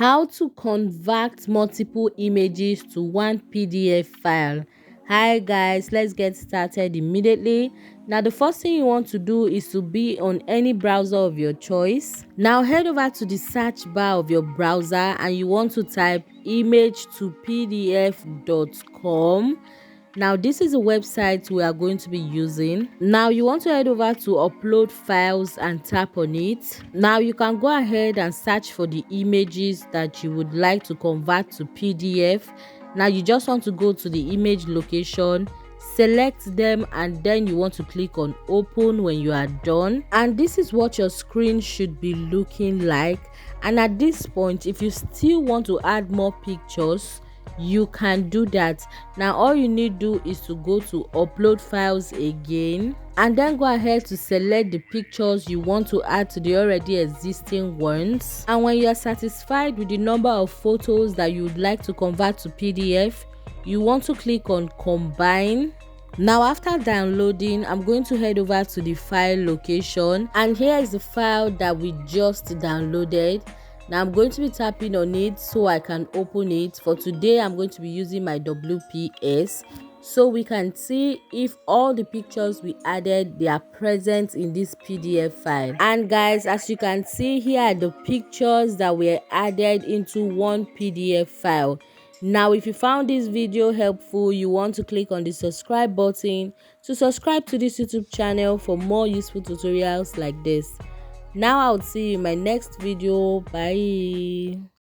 How to convert multiple images to one PDF file. Hi guys, let's get started immediately. Now the first thing you want to do is to be on any browser of your choice. Now head over to the search bar of your browser and you want to type image2pdf.com. Now this is a website we are going to be using. Now you want to head over to upload files and tap on it. Now you can go ahead and search for the images that you would like to convert to PDF. Now you just want to go to the image location, select them, and then you want to click on open when you are done. And this is what your screen should be looking like. And at this point, if you still want to add more pictures, you can do that. Now all you need to do is to go to upload files again and then go ahead to select the pictures you want to add to the already existing ones. And when you are satisfied with the number of photos that you would like to convert to PDF, you want to click on combine. Now after downloading, I'm going to head over to the file location, and here is the file that we just downloaded. Now I'm going to be tapping on it so I can open it. For today, I'm going to be using my WPS so we can see if all the pictures we added, they are present in this PDF file. And guys, as you can see, here are the pictures that were added into one PDF file. Now if you found this video helpful, you want to click on the subscribe button to subscribe to this YouTube channel for more useful tutorials like this. Now I'll see you in my next video. Bye.